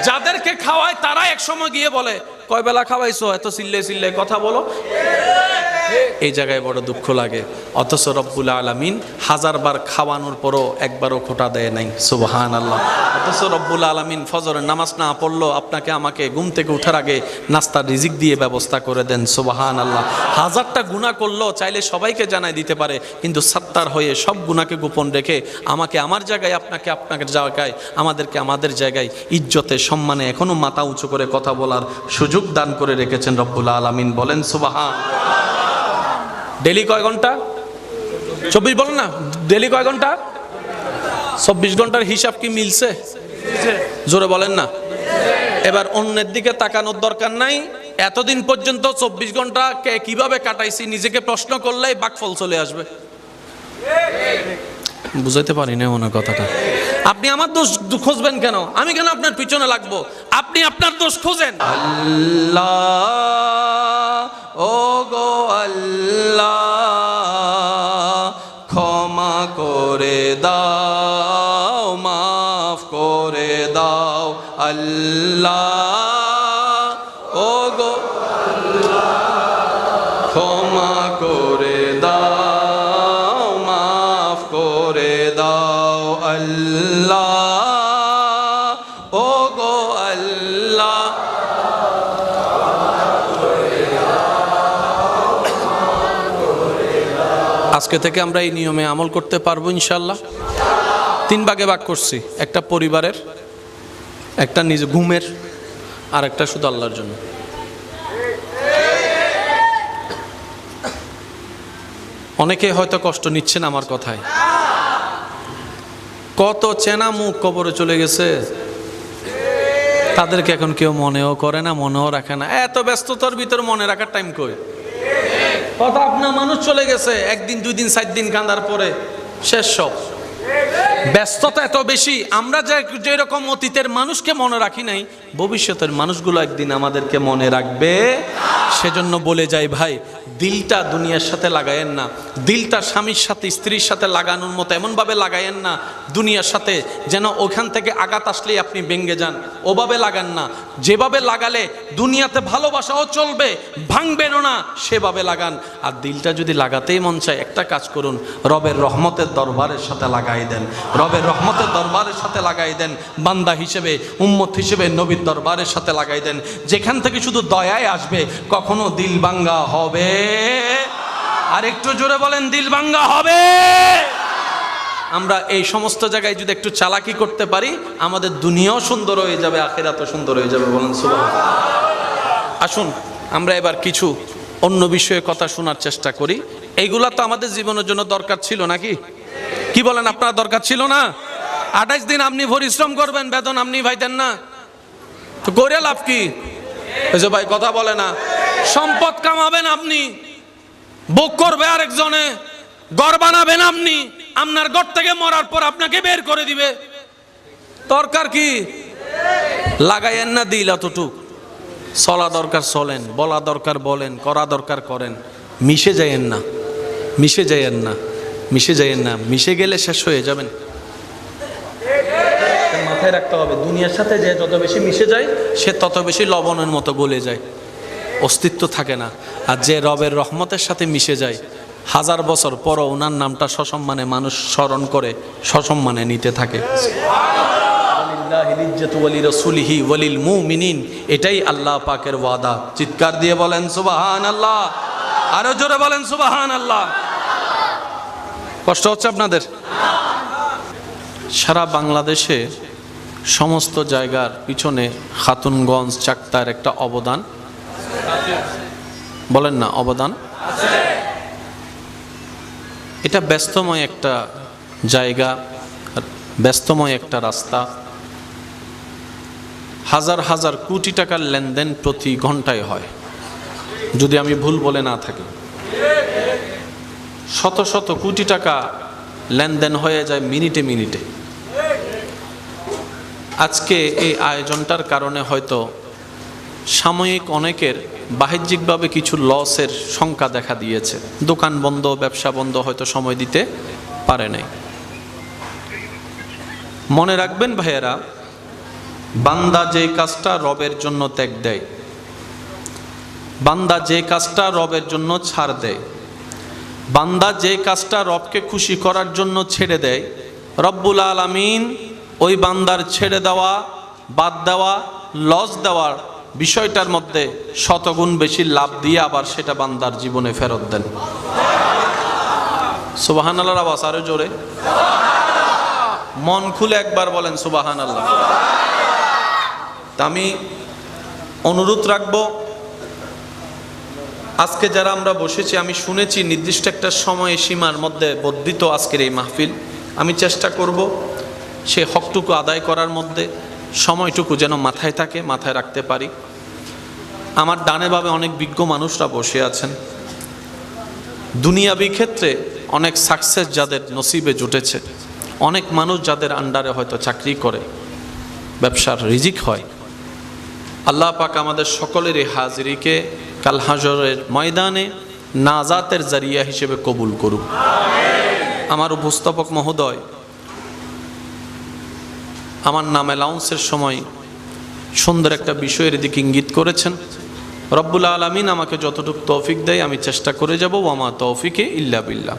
যাদেরকে খাওয়ায় তারা এক সময় গিয়ে বলে কয় বেলা খাওয়াইছো, এত চিল্লে চিল্লে কথা বলো। এই জায়গায় বড় দুঃখ লাগে। অথচ রব্বুল আলামিন হাজারবার খাওয়ানোর পরও একবারও খোটা দেয় নাই। সুবহানাল্লাহ। অথচ রব্বুল আলামিন ফজরের নামাজ না পড়লো আপনাকে আমাকে ঘুম থেকে ওঠার আগে নাস্তার রিজিক দিয়ে ব্যবস্থা করে দেন। সুবহানাল্লাহ। হাজারটা গুনাহ করলো চাইলে সবাইকে জানাই দিতে পারে, কিন্তু সাত্তার হয়ে সব গুনাহকে গোপন রেখে আমাকে আমার জায়গায়, আপনাকে আপনাদের জায়গায়, আমাদেরকে আমাদের জায়গায় ইজ্জতে সম্মানে এখনো মাথা উঁচু করে কথা বলার সুযোগ দান করে রেখেছেন রব্বুল আলামিন। বলেন সুবহান। ডেলি কয় ঘন্টা? 24 বলেন না, ডেলি কয় ঘন্টা? 24 ঘন্টার হিসাব কি মিলছে? জোরে বলেন না। এবার অন্যের দিকে তাকানোর দরকার নাই। এতদিন পর্যন্ত 24 ঘন্টা কিভাবে কাটাইছি নিজেকে প্রশ্ন করলেই বাকফল চলে আসবে। বুঝাইতে পারি না মনে কথাটা। আপনি আমার দোষ খুঁজবেন কেন? আমি কেন আপনার পিছনে লাগবো? আপনি আপনার দোষ খুঁজেন। আল্লাহ ও গো আল্লাহ, ক্ষমা করে দাও, মাফ করে দাও। আল্লাহ ও গো ক্ষমা করে দাও, মাফ করে দাও। আল্লাহ ও গো আল্লাহ। আজকে থেকে আমরা এই নিয়মে আমল করতে পারবো ইনশাল্লাহ। 3 ভাগে ভাগ করছি, একটা পরিবারের, একটা নিজ ঘুমের, আর একটা শুধু আল্লাহর জন্য। অনেকে হয়তো কষ্ট নিচ্ছেন আমার কথায়। কত চেনা মুখ কবরে চলে গেছে, তাদেরকে এখন কেউ মনেও করে না, মনেও রাখে না। এত ব্যস্ততার ভিতর মনে রাখার টাইম কই? কথা আপনার মানুষ চলে গেছে, 1 দিন 2 দিন 4 দিন কাঁদার পরে শেষ সব। ব্যস্ততা এত বেশি, আমরা যে রকম অতীতের মানুষকে মনে রাখি নাই, ভবিষ্যতের মানুষগুলো একদিন আমাদেরকে মনে রাখবে। সেজন্য বলে যাই ভাই, দিলটা দুনিয়ার সাথে লাগায়েন না। দিলটা স্বামীর সাথে স্ত্রীর সাথে লাগানোর মতো এমনভাবে লাগায়েন না দুনিয়ার সাথে যেন ওখান থেকে আঘাত আসলেই আপনি ভেঙে যান। ওভাবে লাগান না, যেভাবে লাগালে দুনিয়াতে ভালোবাসাও চলবে, ভাঙবেনও না, সেভাবে লাগান। আর দিলটা যদি লাগাতেই মন চায়, একটা কাজ করুন, রবের রহমতের দরবারের সাথে লাগাই দেন। রবের রহমতের দরবারের সাথে লাগাই দেন। বান্দা হিসেবে, উম্মত হিসেবে নবীর দরবারের সাথে লাগাই দেন। যেখান থেকে শুধু দয়ায় আসবে, কখনো দিল ভাঙ্গা হবে। আর একটু জোরে বলেন, দিল ভাঙ্গা হবে। আমরা এই সমস্ত জায়গায় যদি একটু চালাকি করতে পারি, আমাদের দুনিয়াও সুন্দর হয়ে যাবে, আখিরাতও সুন্দর হয়ে যাবে। বলেন সুবহানাল্লাহ। আসুন আমরা এবার কিছু অন্য বিষয়ে কথা শোনার চেষ্টা করি। এইগুলা তো আমাদের জীবনের জন্য দরকার ছিল নাকি? কি বলেন, আপনার দরকার ছিল না? 28 দিন আপনি পরিশ্রম করবেন, বেতন আপনি পাইতেন না, তো করে লাভ কি? ওই যে ভাই কথা বলে না, সম্পদ কামাবেন আপনি, ভোগ করবে আরেকজনে, ঘর বানাবেন আপনি, আপনার ঘর থেকে মরার পর আপনাকে বের করে দিবে। দরকার কি? লাগাইয়েন না দিল এতটুক। চলা দরকার চলেন, বলা দরকার বলেন, করা দরকার করেন। মিশে যাইয়েন না, মিশে যাইয়েন না, মিশে যাইয়েন না। মিশে গেলে শেষ হয়ে যাবেন। মাথায় রাখতে হবে, দুনিয়ার সাথে যে যত বেশি মিশে যায়, সে তত বেশি লবণের মতো গলে যায়, অস্তিত্ব থাকে না। আর যে রবের রহমতের সাথে মিশে যায়, 1000 বছর পরও ওনার নামটা সসম্মানে মানুষ স্মরণ করে, সসম্মানে নিতে থাকে। এটাই আল্লাহ পাকের ওয়াদা। চিৎকার দিয়ে বলেন সুবহানাল্লাহ। আরো জোরে বলেন সুবহানাল্লাহ। কষ্ট হচ্ছে আপনাদের? সারা বাংলাদেশে সমস্ত জায়গার পিছনে খাতুনগঞ্জ, চাকতার একটা অবদান, বলেন না অবদান। এটা ব্যস্তময় একটা জায়গা, ব্যস্তময় একটা রাস্তা। হাজার হাজার কোটি টাকার লেনদেন প্রতি ঘন্টায় হয়, যদি আমি ভুল বলে না থাকি। শত শত কোটি টাকা লেনদেন হয়ে যায় মিনিটে মিনিটে। আজকে এই আয়োজনটার কারণে হয়তো সাময়িক অনেকের বাহ্যিকভাবে কিছু লসের শঙ্কা দেখা দিয়েছে। দোকান বন্ধ, ব্যবসা বন্ধ, হয়তো সময় দিতে পারে নাই। মনে রাখবেন ভাইয়েরা, বান্দা যে কাজটা রবের জন্য ত্যাগ দেয়, বান্দা যে কাজটা রবের জন্য ছাড় দেয়, বান্দা যে কাজটা রবকে খুশি করার জন্য ছেড়ে দেয়, রব্বুল আলামিন ওই বান্দার ছেড়ে দেওয়া, বাদ দেওয়া, লস দেওয়ার বিষয়টার মধ্যে শতগুণ বেশি লাভ দিয়ে আবার সেটা বান্দার জীবনে ফেরত দেন। সুবহানাল্লাহর আওয়াজ আরো জোরে, মন খুলে একবার বলেন সুবহানাল্লাহ। তা আমি অনুরোধ রাখবো, আজকে যারা আমরা বসেছি, আমি শুনেছি নির্দিষ্ট একটা সময় সীমার মধ্যে বর্ধিত আজকের এই মাহফিল। আমি চেষ্টা করব সে হকটুকু আদায় করার মধ্যে সময়টুকু যেন মাথায় থাকে, মাথায় রাখতে পারি। আমার ডানে বামে অনেক বিজ্ঞ মানুষরা বসে আছেন, দুনিয়াবি ক্ষেত্রে অনেক সাকসেস যাদের নসিবে জুটেছে, অনেক মানুষ যাদের আন্ডারে হয়তো চাকরি করে, ব্যবসার রিজিক হয়। আল্লাহ পাক আমাদের সকলের এই হাজিরিকে কাল হাজরের ময়দানে নাজাতের জারিয়া হিসেবে কবুল করুক। আমার উপস্থাপক মহোদয় আমার নাম অ্যালাউন্সের সময় সুন্দর একটা বিষয়ের দিকে ইঙ্গিত করেছেন। রব্বুল আলামিন আমাকে যতটুকু তৌফিক দেয় আমি চেষ্টা করে যাব, ওয়ামা তৌফিকে ইল্লা বিল্লাহ।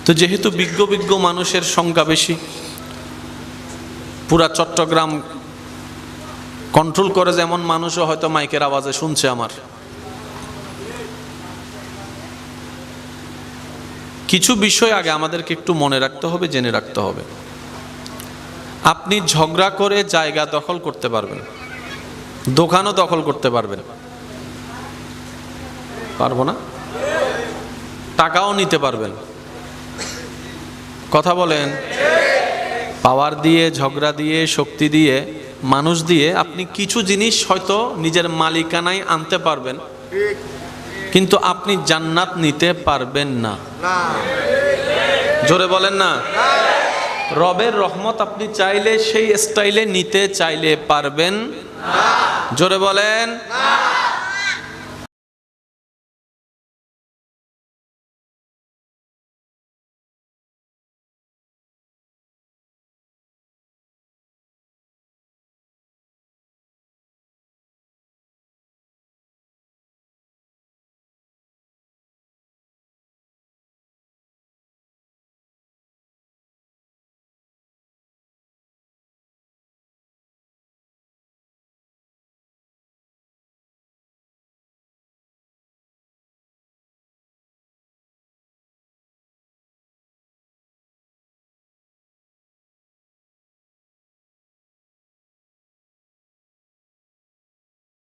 তো যেহেতু বিজ্ঞ মানুষের সংখ্যা বেশি, পুরা চট্টগ্রাম কন্ট্রোল করে যেমন মানুষও হয়তো মাইকের আওয়াজে শুনছে আমার, কিছু বিষয় আগে আমাদেরকে একটু মনে রাখতে হবে, জেনে রাখতে হবে। আপনি ঝগড়া করে জায়গা দখল করতে পারবেন, দোকানও দখল করতে পারবেন, পারবো না? টাকাও নিতে পারবেন, কথা বলেন। পাওয়ার দিয়ে, ঝগড়া দিয়ে, শক্তি দিয়ে, মানুষ দিয়ে আপনি কিছু জিনিস হয়তো নিজের মালিকানায় আনতে পারবেন, কিন্তু আপনি জান্নাত নিতে পারবেন না। জোরে বলেন না। রবের রহমত আপনি চাইলে সেই স্টাইলে নিতে চাইলে পারবেন, জোরে বলেন।